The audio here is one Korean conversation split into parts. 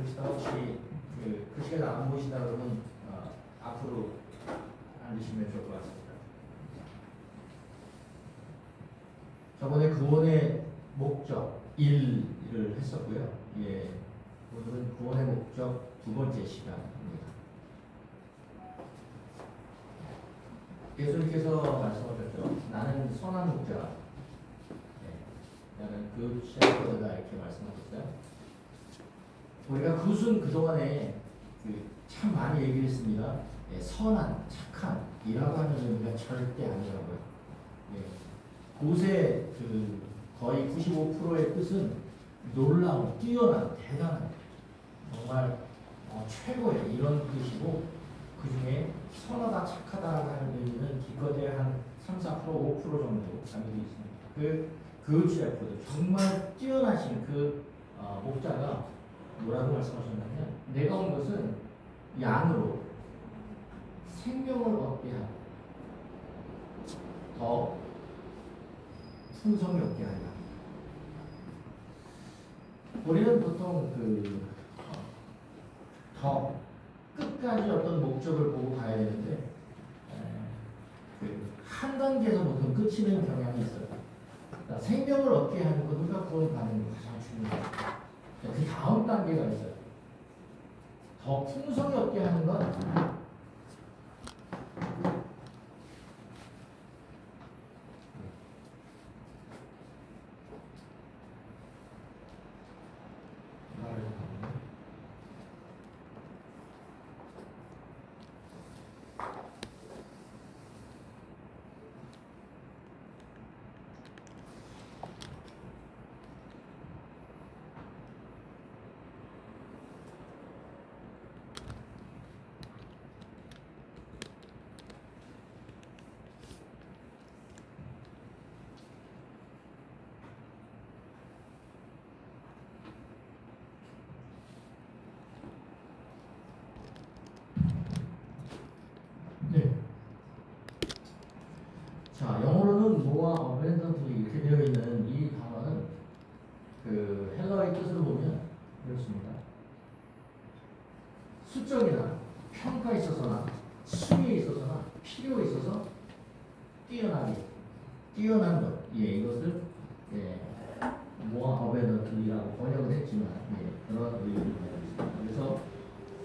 계시다가 혹시 그 글씨가 잘 안 보이시다 그러면 앞으로 앉으시면 좋을 것 같습니다. 저번에 구원의 목적 1을 했었고요. 예, 오늘은 구원의 목적 두 번째 시간입니다. 예수님께서 말씀하셨죠. 나는 선한 목자라. 나는 그 셰퍼드다 이렇게 말씀하셨어요. 우리가 굿은 그동안에 참 많이 얘기했습니다. 선한, 착한이라고 하는 의미가 절대 아니라고요. 굿의 거의 95%의 뜻은 놀라운, 뛰어난, 대단한, 정말 최고의 이런 뜻이고, 그 중에 선하다, 착하다라고 하는 의미는 기껏해 한 3, 4%, 5% 정도 담겨 있습니다. 그 셰퍼드, 정말 뛰어나신 그 목자가 뭐라고 말씀하셨냐면, 내가 온 것은 양으로 생명을 얻게 하고 더 풍성히 얻게 하려. 우리는 보통 더 끝까지 어떤 목적을 보고 가야 되는데 한 단계에서 보통 끝이는 경향이 있어요. 그러니까 생명을 얻게 하는 것, 우리가 구원받는 게 가장 중요해요. 그 다음 단계가 있어요. 더 풍성히 얻게 하는 건 영어로는 모아 어벤던트 이렇게 되어 있는 이 단어는 헬라어의 뜻으로 보면 이렇습니다. 수적이나 평가에 있어서나 수위에 있어서나 필요에 있어서 뛰어난 것. 이것을 모아 어벤던트라고 번역을 했지만 그런 의미를 가지고 있습니다. 그래서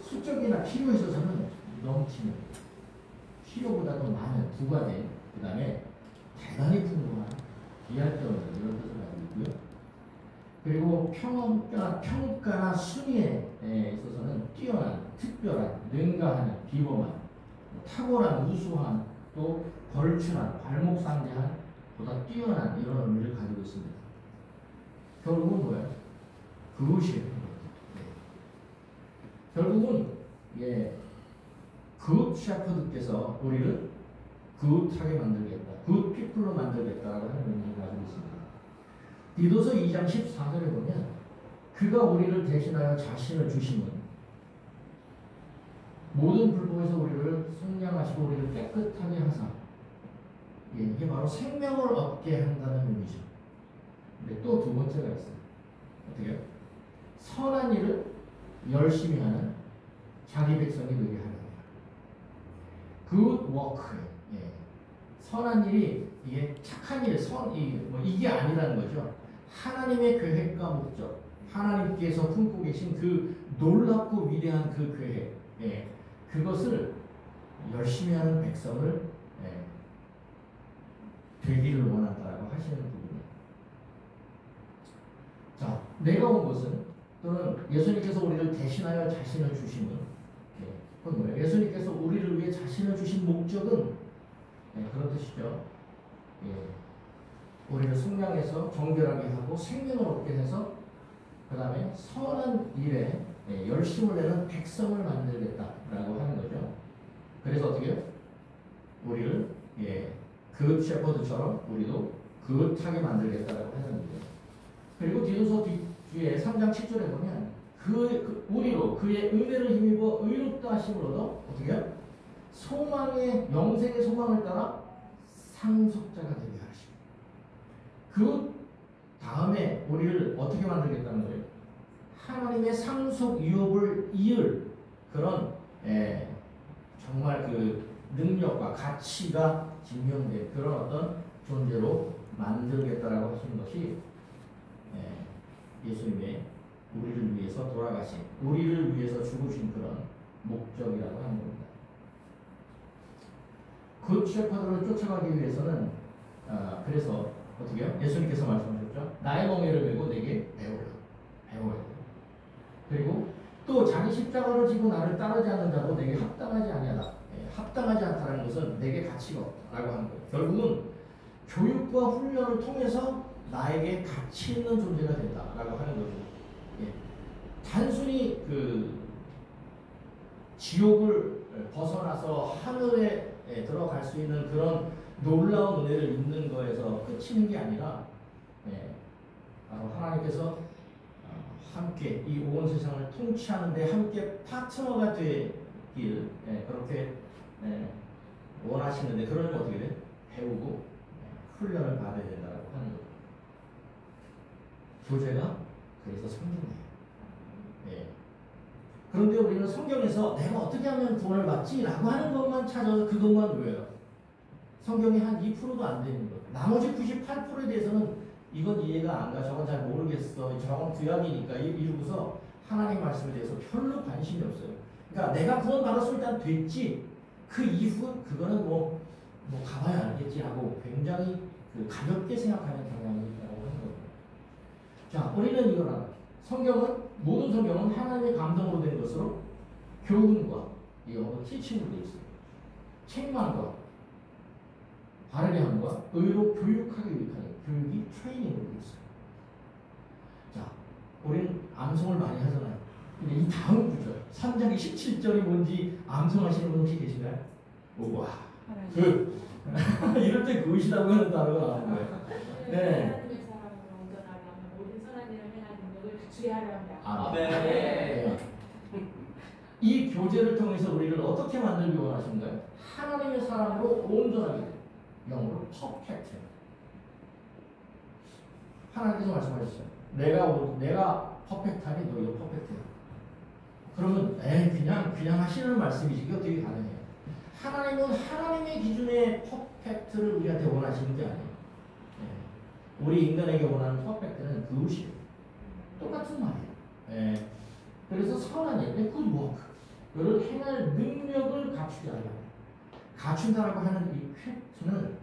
수적이나 필요에 있어서는 넘치는, 필요보다도 많은, 부과된, 그 다음에 대단히 풍부한, 이해할 수 없는 이런 뜻을 가지고 있고요. 그리고 평가나 순위에 있어서는 뛰어난, 특별한, 능가하는, 비범한, 탁월한, 우수한, 또 걸출한, 발목상대한, 보다 뛰어난 이런 의미를 가지고 있습니다. 결국은 뭐예요? 그것이에요. 결국은 굿 셰퍼드께서 우리를 굿하게 만들겠다, 굿 피플로 만들겠다라고 하는 의미를 가지고 있습니다. 디도서 2장 14절에 보면 그가 우리를 대신하여 자신을 주심은 모든 불법에서 우리를 속량하시고 우리를 깨끗하게 하사, 이게 바로 생명을 얻게 한다는 의미죠. 근데 또 두 번째가 있어요. 어떻게요? 선한 일을 열심히 하는 자기 백성이 되게 하는 거예요. Good work. 선한 일이, 이게 착한 일, 이게 아니라는 거죠. 하나님의 계획과 목적, 하나님께서 품고 계신 그 놀랍고 위대한 그 계획, 그것을 열심히 하는 백성을 되기를 원한다라고 하시는 부분이에요. 자, 내가 온 것은, 또는 예수님께서 우리를 대신하여 자신을 주심은, 그건 뭐예요? 예수님께서 우리를 위해 자신을 주신 목적은 그런 뜻이죠. 우리를 속량해서 정결하게 하고 생명을 얻게 해서 그 다음에 선한 일에 열심을 내는 백성을 만들겠다라고 하는 거죠. 그래서 어떻게 해요? 우리를 굿 셰퍼드처럼 우리도 굿하게 만들겠다라고 하는 거죠. 그리고 디도서 뒤에 3장 7절에 보면 우리로 그의 은혜를 힘입어 의롭다 하심을 얻어 어떻게 해요? 영생의 소망을 따라 상속자가 되게 하십니다. 그 다음에 우리를 어떻게 만들겠다는 거예요? 하나님의 상속 유업을 이을 그런 정말 그 능력과 가치가 증명된 그런 어떤 존재로 만들겠다라고 하시는 것이 예수님의 우리를 위해서 돌아가신, 우리를 위해서 죽으신 그런 목적이라고 하는 겁니다. 그 셰퍼드를 쫓아가기 위해서는 그래서 어떻게 해요? 예수님께서 말씀하셨죠? 나의 멍에를 메고 내게 배워야 돼요. 그리고 또 자기 십자가를 지고 나를 따르지 않는 자도 내게 합당하지 아니하다. 합당하지 않다는 것은 내게 가치가 없다라고 하는 거예요. 결국은 교육과 훈련을 통해서 나에게 가치 있는 존재가 된다라고 하는 거죠. 단순히 그 지옥을 벗어나서 하늘에 들어갈 수 있는 그런 놀라운 은혜를 입는 거에서 끝이는 게 아니라 바로 하나님께서 함께 이 온 세상을 통치하는데 함께 파트너가 되길 그렇게 원하시는데, 그러면 어떻게 돼? 배우고 훈련을 받아야 된다고 하는 거죠. 교제가 그래서 성경이에요. 그런데 우리는 성경에서 내가 어떻게 하면 구원을 받지? 라고 하는 것만 찾아서 그것만 외워요. 성경이 한 2%도 안 되는 것. 나머지 98%에 대해서는 이건 이해가 안 가, 저건 잘 모르겠어, 저건 구약이니까 이러고서 하나님 말씀에 대해서 별로 관심이 없어요. 그러니까 내가 구원 받았으면 일단 됐지, 그 이후 그거는 뭐 가봐야 알겠지 하고 굉장히 그 가볍게 생각하는 경향이 있다고 하는 거예요. 자, 우리는 이걸 알아요. 모든 성경은 하나님의 감동으로 된 것으로 교훈과 이거 티칭으로 되어 있어요. 책망과 바르게 함과 의로 교육하기 위한 교육이 트레이닝으로 되어 있어요. 자, 우리는 암송을 많이 하잖아요. 근데 이 다음 구절 3장 17절이 뭔지 암송하시는 분 혹시 계신가요? 우와, 이럴 때 그것이라고 하는 단어가 나오는 거예요. 네. 네. 이 교제를 통해서 우리를 어떻게 만들기 원하신가요? 하나님의 사람으로 온전하게 돼. 영어로 퍼펙트. 하나님께서 말씀하셨어요. 내가 퍼펙트하니 너희도 퍼펙트해. 그러면 그냥 하시는 말씀이지 이게 어떻게 가능해요? 하나님은 하나님의 기준의 퍼펙트를 우리한테 원하시는 게 아니에요. 우리 인간에게 원하는 퍼펙트는 그것이에요. 똑같은 말이에요. 그래서 선한 일, 굿워크를 행할 능력을 갖추게 하려고 갖춘다라고 하는 이 팩트는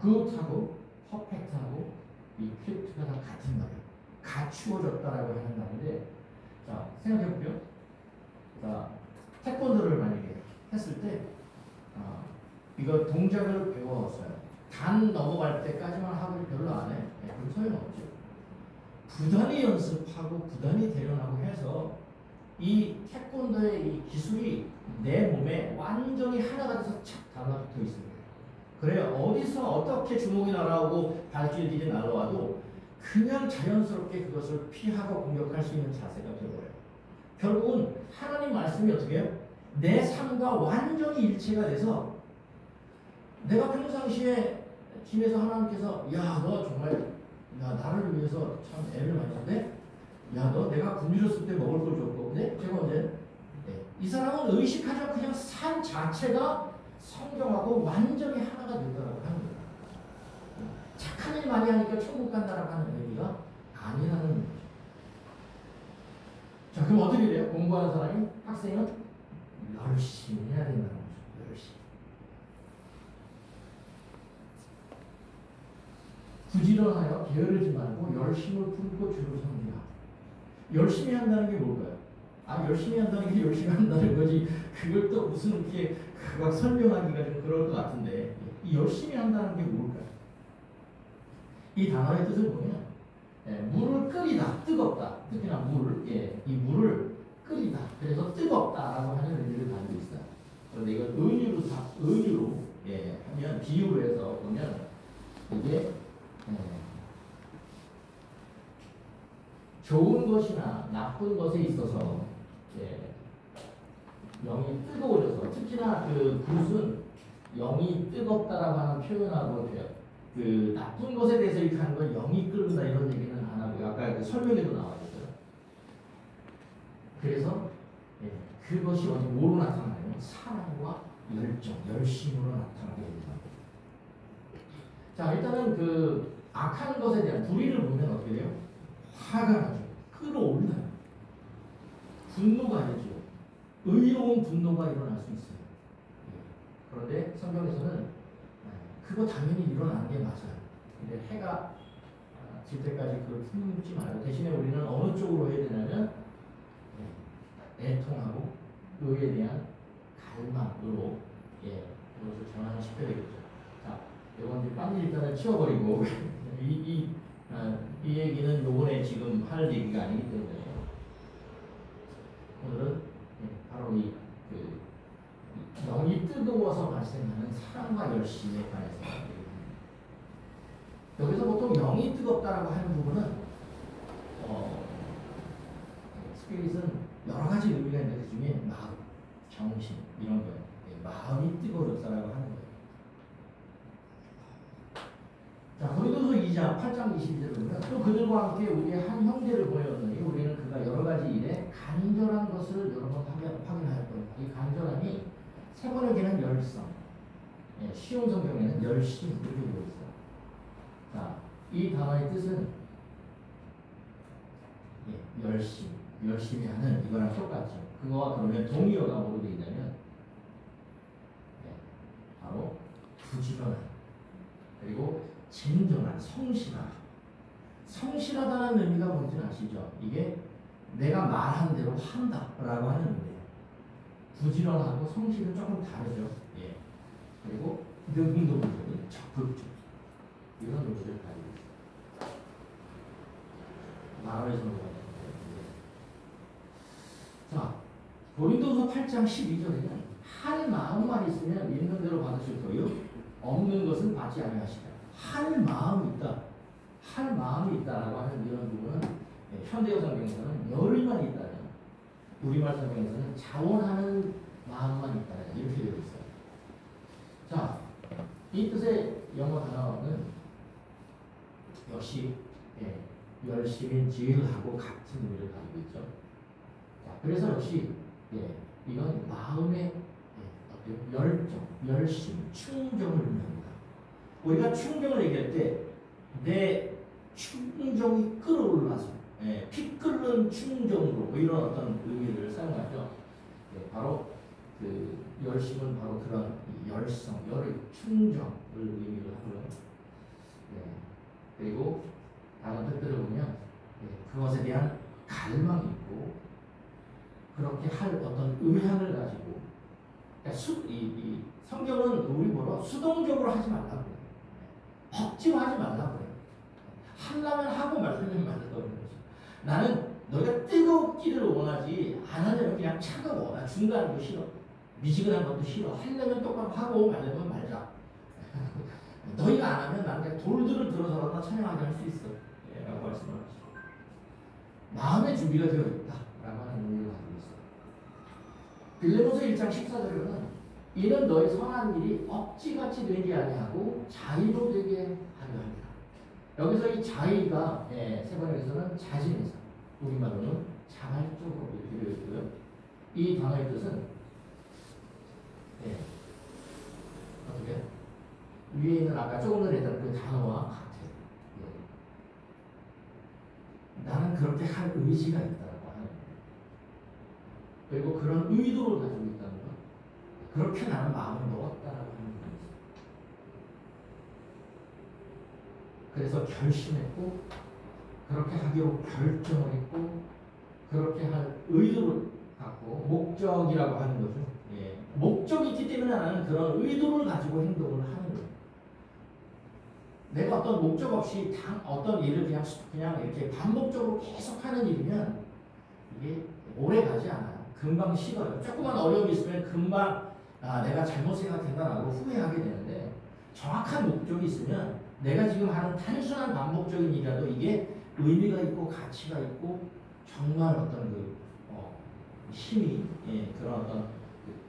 굿하고 퍼펙트하고 이 팩트가 다 같은 말이에요. 갖추어졌다라고 하는 말인데, 자 생각해 볼게요. 자 태권도를 만약에 했을 때 이거 동작을 배웠어요. 단 넘어갈 때까지만 하고 별로 안 해. 그럼 소용없죠. 부단히 연습하고 부단히 대련하고 해서 이 태권도의 이 기술이 내 몸에 완전히 하나가 돼서 착 달라붙어 있습니다. 그래야 어디서 어떻게 주먹이 날아오고 발길들이 날아와도 그냥 자연스럽게 그것을 피하고 공격할 수 있는 자세가 되어버려요. 결국은 하나님 말씀이 어떻게 해요? 내 삶과 완전히 일체가 돼서 내가 평상시에 집에서 하나님께서 너 정말 나를 위해서 참 애를 많이 썼네? 너 내가 굶주렸을 때 먹을 걸 줬고, 근데 제가 언제? 이 사람은 의식하자 그냥 삶 자체가 성경하고 완전히 하나가 된다고 하는 거예요. 착한 일 많이 하니까 천국 간다라고 하는 의미가 아니라는 거죠. 자, 그럼 어떻게 돼요? 공부하는 사람이, 학생은 열심히 해야 된다는 거죠. 열심히. 부지런하여 게으르지 말고 열심을 품고 주를 섬기라. 열심히 한다는 게 뭘까요? 열심히 한다는 게 열심히 한다는 거지. 그걸 또 무슨 이렇게 막 설명하기가 좀 그럴 것 같은데, 이 열심히 한다는 게 뭘까요? 이 단어의 뜻을 보면 물을 끓이다, 뜨겁다. 특히나 이 물을 끓이다. 그래서 뜨겁다라고 하는 의미를 가지고 있어요. 그런데 이걸 은유로 하면, 비유로 해서 보면 이게 좋은 것이나 나쁜 것에 있어서 영이 뜨거워져서, 특히나 그 굿은 영이 뜨겁다라고 하는 표현하고 돼요. 그 나쁜 것에 대해서 이렇게 하는 건 영이 끓는다 이런 얘기는 안 하고, 아까 그 설명에도 나와 있어요. 그래서 예, 그것이 어디 뭐로 나타나요? 사랑과 열정, 열심으로 나타나게 됩니다. 자, 일단은 그 악한 것에 대한 불의를 보면 어떻게 돼요? 화가 나죠. 끌어올라요. 분노가 되죠. 의로운 분노가 일어날 수 있어요. 그런데 성경에서는 그거 당연히 일어나는 게 맞아요. 근데 해가 질 때까지 그걸 품지 말고 대신에 우리는 어느 쪽으로 해야 되냐면 애통하고 의에 대한 갈망으로 그것을 전환시켜야 되겠죠. 자, 이건 이제 딴 일단은 치워버리고 이 얘기는 요번에 지금 할 얘기가 아니기 때문에 오늘은 바로 영이 뜨거워서 발생하는 사랑과 열심에 관해서 여기서 보통 영이 뜨겁다라고 하는 부분은 스피릿은 여러 가지 의미가 있는데 그 중에 마음, 정신 이런 거예요. 마음이 뜨거워졌다라고 하는 거예요. 자, 고린도서 2장 8장 22절을 보면 또 그들과 함께 우리의 한 형제를 보였느니 우리는 그가 여러 가지 일에 간절한 것을 여러 번 확인하였거든요. 이 간절함이 세 번역에는 열성, 쉬운 성경에는 열심 이렇게 되어 있어요. 자, 이 단어의 뜻은 열심히 하는 이거랑 똑같죠. 그거와 그러면 동의어가 뭐로 되어 있냐면 바로 부지런한 그리고 진정한 성실하다는 의미가 뭔지는 아시죠? 이게 내가 말한 대로 한다라고 하는 의미예요. 부지런하고 성실은 조금 다르죠. 그리고 능동적인 적극적 이런 의미를 가지고 있어요. 마음의 성공. 자, 고린도서 8장 12절에는 할 마음만 있으면 있는 대로 받으실 거요 없는 것은 받지 아니하시라. 할 마음이 있다. 할 마음이 있다라고 하는 이런 부분은 현대어 성경에서는 열의만 있다는, 우리말 성경에서는 자원하는 마음만 있다는 이렇게 되어 있어요. 자, 이 뜻의 영어 단어는 역시 열심히 질하고 같은 의미를 가지고 있죠. 자, 그래서 역시 이건 마음의 열정, 열심, 충정을 의미합니다. 우리가 충정을 얘기할 때 내 충정이 끌어올라서 피 끓는 충정으로 뭐 이런 어떤 의미를 사용하죠. 바로 그 열심은 바로 그런 열성, 충정을 의미를 하고요. 그리고 다른 뜻들을 보면 그것에 대한 갈망이 있고 그렇게 할 어떤 의향을 가지고 그러니까 이 성경은 우리 뭐로 수동적으로 하지 말라고 그래요. 억지로 하지 말라고 그래요. 하려면 하고 말려면 말라고 그러는 거죠. 나는 너희가 뜨겁기를 원하지 안 하려면 그냥 차가워. 나 중간도 싫어. 미지근한 것도 싫어. 하려면 똑바로 하고 말려면 말자. 너희가 안 하면 나는 그냥 돌들을 들어서라도 찬양하게 할 수 있어. 라고 말씀을 하시죠. 마음의 준비가 되어 있다. 라고 하는 의미를 가지고 있어요. 빌레몬서 1장 14절에는 이는 너희 선한 일이 억지같이 되게 아니하고 자의로 되게 하려 합니다. 여기서 이 자의가 세 번역에서는 자진해서, 우리말로는 자발적으로 이렇게 되어 있고요. 이 단어의 뜻은 어떻게 위에 있는 아까 조금 전에 했던 그 단어와 같아요. 나는 그렇게 할 의지가 있다라고 하는 거예요. 그리고 그런 의도를 가지고 있다는 것. 그렇게 나는 마음을 먹었다라고 하는 거예요. 그래서 결심했고 그렇게 하기로 결정을 했고 그렇게 할 의도를 갖고 목적이라고 하는 거죠. 목적이 있기 때문에 나는 그런 의도를 가지고 행동을 하는 거예요. 내가 어떤 목적 없이 어떤 일을 그냥 이렇게 반복적으로 계속 하는 일이면 이게 오래 가지 않아요. 금방 식어요. 조그만 어려움이 있으면 금방 내가 잘못 생각했다라고 후회하게 되는데, 정확한 목적이 있으면 내가 지금 하는 단순한 반복적인 일이라도 이게 의미가 있고 가치가 있고 정말 어떤 힘이 그런 어떤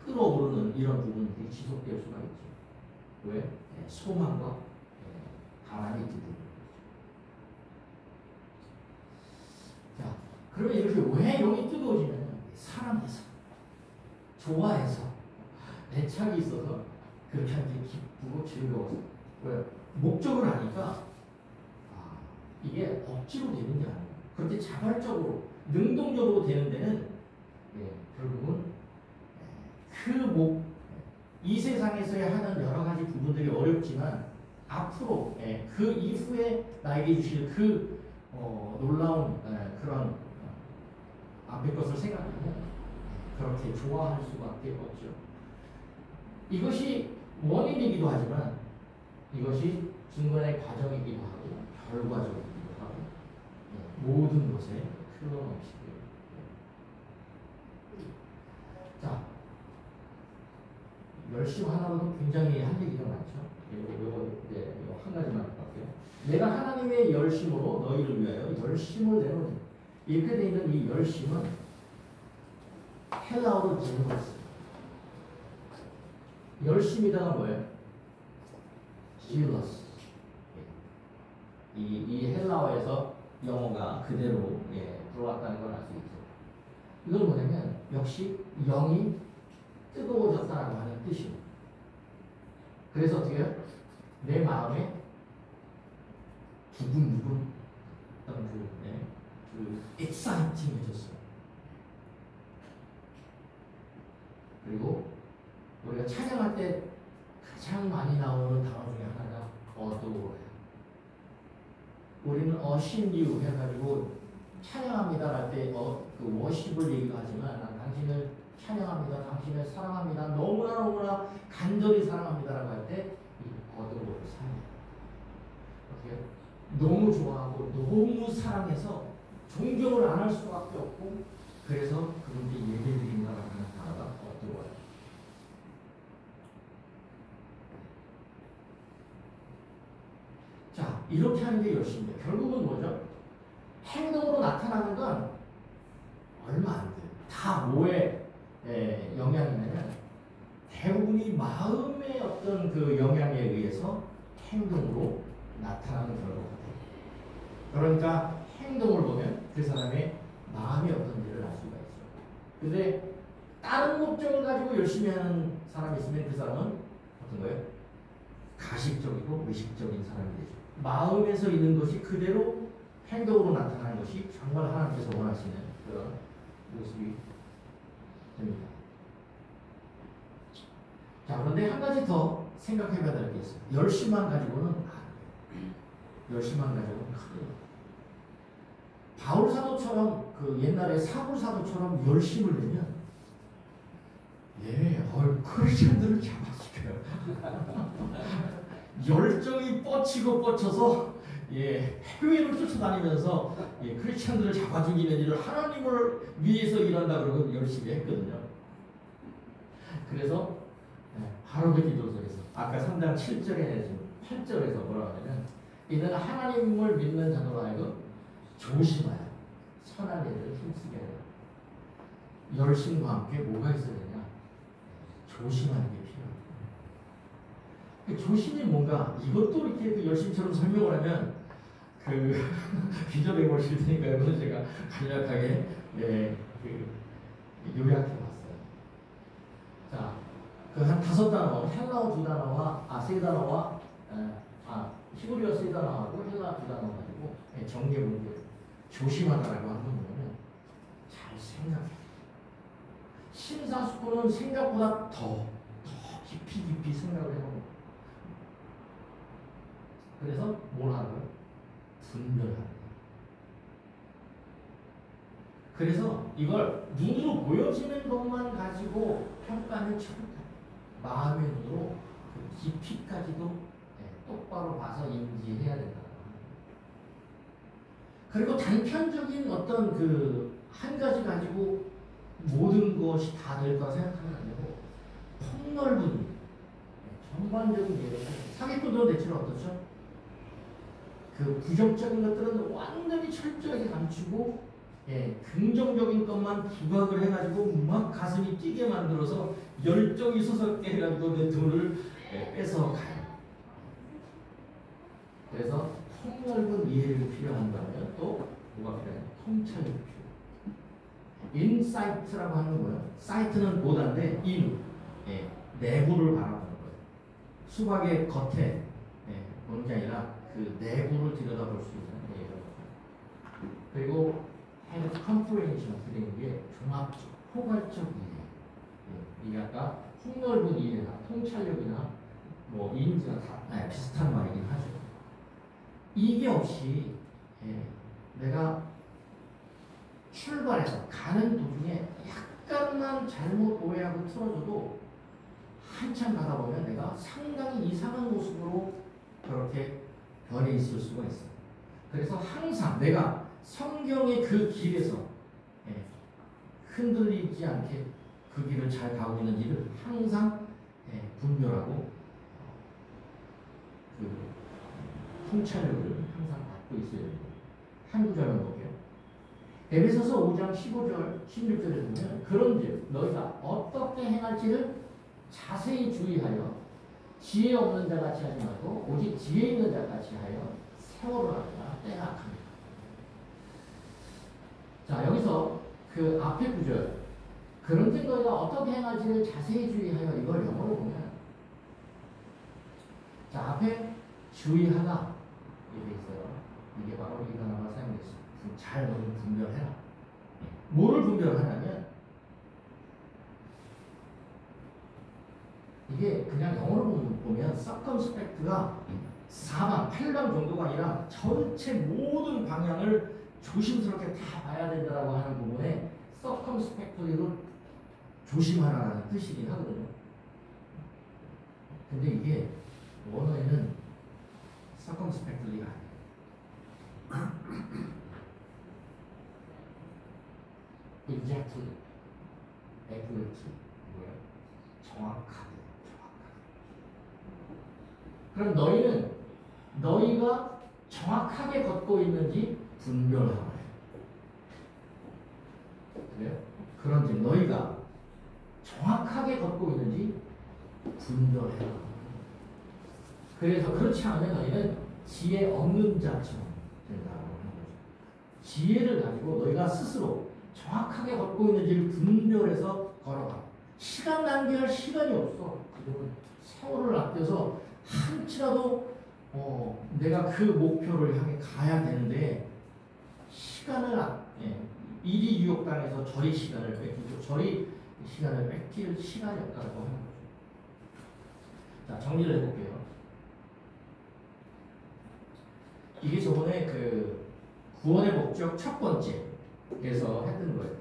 끌어오르는 이런 부분들이 지속될 수가 있죠. 왜? 소망과 바람이 있기 때문에. 그러면 이렇게 왜 영이 뜨거워지냐면 사랑해서, 좋아해서, 애착이 있어서 그렇게 하는 게 기쁘고 즐거워서. 왜? 목적을 아니까 이게 억지로 되는 게 아니에요. 그렇게 자발적으로, 능동적으로 되는 데는 결국은 이 세상에서의 하는 여러 가지 부분들이 어렵지만 앞으로 그 이후에 나에게 주실 그 놀라운 그런 앞의 것을 생각하고 그렇게 좋아할 수밖에 없죠. 이것이 원인이기도 하지만 이것이 중간의 과정이기도 하고 결과적이기도 하고 모든 것에 틀림없이요. 자, 열심 하나로도 굉장히 할 얘기가 많죠. 이거 한 가지만 할게요. 내가 하나님의 열심으로 너희를 위하여 열심을 내노니, 이렇게 되어 있는 이 열심은 헬라어로 제노스. 열심이다가 뭐예요? zealous. 이 헬라어에서 영어가 그대로 들어왔다는 걸 알 수 있죠. 이건 뭐냐면 역시 영이 뜨거워졌다라고 하는 뜻이에요. 그래서 어떻게 해요? 내 마음에 두근두근 어떤 그 exciting해졌어요. 그리고 우리가 찬양할 때 가장 많이 나오는 단어 중에 하나가 어도예요. 우리는 worship you 해가지고 찬양합니다 할 때 그 워십을 얘기도 하지만 난 당신을 찬양합니다, 당신을 사랑합니다, 너무나 간절히 사랑합니다라고 할 때 이 어도를 사용해요. 어떻게? 너무 좋아하고 너무 사랑해서 존경을 안 할 수밖에 없고 그래서 그분께 예배드린다라고 하는 단어가 어도예요. 자, 이렇게 하는 게 열심이에요. 결국은 뭐죠? 행동으로 나타나는 건 얼마 안 돼요. 다 뭐에 영향이냐면 대부분이 마음의 어떤 그 영향에 의해서 행동으로 나타나는 결과가 돼요. 그러니까 행동을 보면 그 사람의 마음이 어떤지를 알 수가 있어요. 근데 다른 목적을 가지고 열심히 하는 사람이 있으면 그 사람은 어떤 거예요? 가식적이고 의식적인 사람이 되죠. 마음에서 있는 것이 그대로 행동으로 나타나는 것이 정말 하나님께서 원하시는 그런 모습이 됩니다. 자, 그런데 한 가지 더 생각해 봐야 될 게 있어요. 열심만 가지고는 안 돼요. 열심만 가지고는 큰일. 바울 사도처럼 그 옛날에 사울 사도처럼 열심을 내면 크리스천들을 잡아주게요. 열정이 뻗치고 뻗쳐서 해외를 쫓아다니면서 크리스천들을 잡아 죽이는 일을 하나님을 위해서 일한다 그러고 열심히 했거든요. 그래서 바로 그 기도서에서 아까 3장 7절에 지금 8절에서 뭐라고 하냐면 이는 하나님을 믿는 자로 하여금 조심하여 선한 일을 힘쓰게 하라. 열심과 함께 뭐가 있어야 되냐? 조심하는 게 필요합니다. 조심이 뭔가 이것도 이렇게 그 열심처럼 설명을 하면 그 기절해 보실 테니까 이거는 제가 간략하게 요약해 봤어요. 자, 그 한 5단어, 헬라어 2단어와 3단어와 히브리어 3단어하고 헬라어 2단어 가지고 정리해 보는 거예요. 조심하다라고 하는 건 뭐냐면 잘 생각해. 심사숙고는 생각보다 더 깊이 생각을 해보는 거예요. 그래서 뭘 하는 거예요? 분별하는 거예요. 그래서 이걸 눈으로 보여지는 것만 가지고 평가는 절대 마음의 눈으로 그 깊이까지도 똑바로 봐서 인지해야 된다. 그리고 단편적인 어떤 그 한 가지 가지고 모든 것이 다 될 거라 생각하면 안 되고 폭넓은 전반적인 예를 사기꾼도 대체로 어떻죠? 그 부정적인 것들은 완전히 철저하게 감추고 긍정적인 것만 부각을 해가지고 막 가슴이 뛰게 만들어서 열정이 솟았게 해가지고 내 돈을 뺏어 가요. 그래서 폭넓은 이해를 필요한다면 또 뭐가 필요해요? 통찰이 필요해요. 인사이트라고 하는 거예요. 사이트는 보다인데 인, 예, 내부를 바라보는 거예요. 수박의 겉에 보는 게 아니라 그 내부를 들여다볼 수 있는 거예요. 그리고 have comprehension 그런 게 종합적, 포괄적 이해. 이게 아까 폭넓은 이해나 통찰력이나 뭐 인지나 다 비슷한 말이긴 하죠. 이게 없이 내가 출발해서 가는 도중에 약간만 잘못 오해하고 틀어져도 한참 가다 보면 내가 상당히 이상한 모습으로 그렇게 변해 있을 수가 있어요. 그래서 항상 내가 성경의 그 길에서 흔들리지 않게 그 길을 잘 가고 있는지를 항상 분별하고 그 통찰력을 항상 갖고 있어야 됩니다. 한 구절만 볼게요. 에베소서 5장 15절 16절에 보면 그런즉 너희가 어떻게 행할지를 자세히 주의하여 지혜 없는 자 같이 하지 말고 오직 지혜 있는 자 같이 하여 세월을 하라 때가 악합니다. 자, 여기서 그 앞에 구절 그런즉 너희가 어떻게 행할지를 자세히 주의하여 이걸 영어로 보면 자, 앞에 주의하다 이게 있어요. 이게 바로 이 단어가 사용됐습니다. 잘 너는 분별해라. 뭐를 분별하냐면 이게 그냥 영어로 보면 circumspect가 4방, 8방 정도가 아니라 전체 모든 방향을 조심스럽게 다 봐야 된다고 하는 부분에 circumspect로 조심하라는 뜻이긴 하거든요. 근데 이게 원어에는 circumspectly가 아니에요. exactly, accurately, 뭐야? 정확하게. 그럼 너희는 너희가 정확하게 걷고 있는지 분별하라. 그래요? 그런지 너희가 정확하게 걷고 있는지 분별해라. 그래서 그렇지 않으면 너희는 지혜 없는 자처럼 된다고 하는 거죠. 지혜를 가지고 너희가 스스로 정확하게 걷고 있는지를 분별해서 걸어가. 시간 낭비할 시간이 없어. 세월을 아껴서 한치라도 내가 그 목표를 향해 가야 되는데 시간을 이리 유혹당해서 저리 시간을 뺏기고 저리 시간을 뺏길 시간이 없다고 하는 거죠. 자, 정리를 해볼게요. 이게 저번에 그 구원의 목적 첫 번째에서 했던 거예요.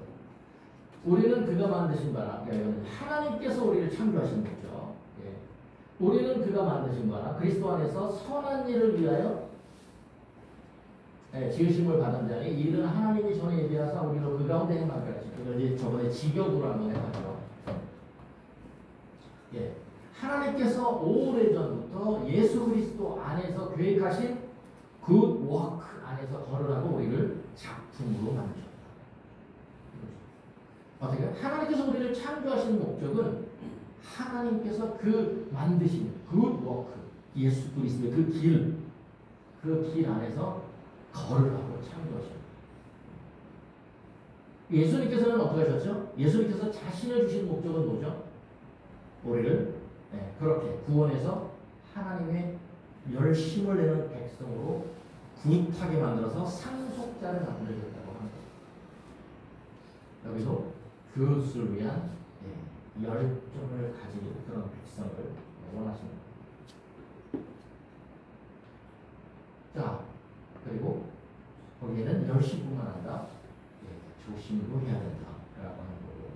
우리는 그가 만드신 바라, 하나님께서 우리를 창조하신 거죠. 우리는 그가 만드신 바라 그리스도 안에서 선한 일을 위하여 지으심을 받은 자니 이는 하나님이 전에 예비하사 우리로 그 가운데 행하게 하시고 그걸 이제 저번에 직역으로 한번 해봤죠. 하나님께서 오래전부터 예수 그리스도 안에서 계획하신 굿 워크 안에서 걸으라고 우리를 작품으로 만드셨다. 어떻게? 하나님께서 우리를 창조하신 목적은 하나님께서 그 만드신 굿 워크 예수 그리스도의 그 길 안에서 걸으라고 창조하십니다. 예수님께서는 어떻게 하셨죠? 예수님께서 자신을 주신 목적은 뭐죠? 우리를 그렇게 구원해서 하나님의 열심을 내는 백성으로 굿하게 만들어서 상속자를 만들겠다고 합니다. 여기도 그것을 위한 열정을 가진 그런 백성을 원하십니다. 자, 그리고 거기에는 열심뿐만 아니라 조심도 해야 된다라고 하는 거고.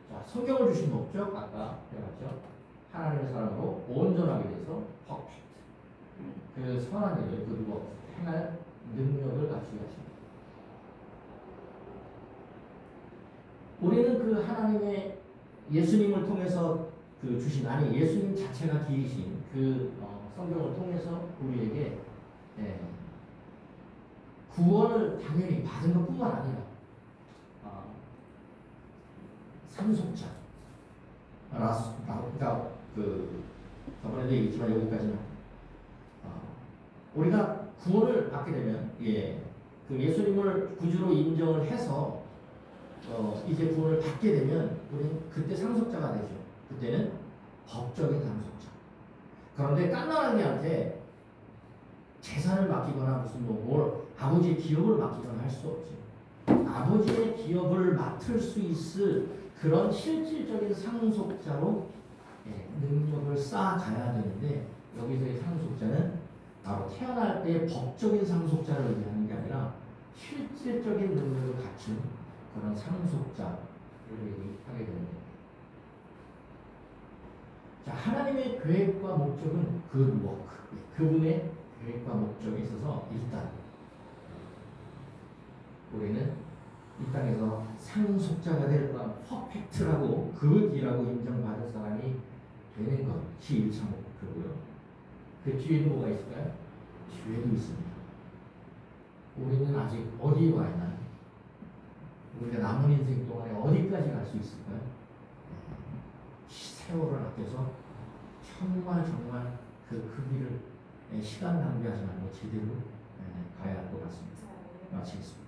자, 성경을 주신 목적 아까 배웠죠. 하나님의 사람으로 온전하게 돼서 퍼펙트. 그 선한 일을 그리고 행할 능력을 갖추게 하십니다. 우리는 그 하나님의 예수님을 통해서 그 주신 예수님 자체가 길이신 그 성경을 통해서 우리에게 구원을 당연히 받은 것뿐만 아니라 상속자 그러니까 그 저번에도 얘기했지만 여기까지는 우리가 구원을 받게 되면 그 예수님을 구주로 인정을 해서 이제 구원을 받게 되면 우리는 그때 상속자가 되죠. 그때는 법적인 상속자. 그런데 깐나라기한테 재산을 맡기거나 무슨 뭘 아버지의 기업을 맡기거나 할 수 없죠. 아버지의 기업을 맡을 수 있을 그런 실질적인 상속자로 능력을 쌓아가야 되는데 여기서의 상속자는 바로 태어날 때의 법적인 상속자를 의미하는 게 아니라 실질적인 능력을 갖춘 그런 상속자를 얘기하게 됩니다. 자, 하나님의 계획과 목적은 그 워크, 그분의 계획과 목적에 있어서 일단 우리는 이 땅에서 상속자가 될 것, 퍼펙트라고 그이라고 인정받을 사람이 되는 것이 1차 목표고요. 그 뒤에는 뭐가 있을까요? 뒤에도 있습니다. 우리는 아직 어디에 와 있나요? 우리가 남은 인생 동안에 어디까지 갈 수 있을까요? 세월을 아껴서 정말 그 길을 시간 낭비하지 말고 제대로 가야 할 것 같습니다. 마치겠습니다.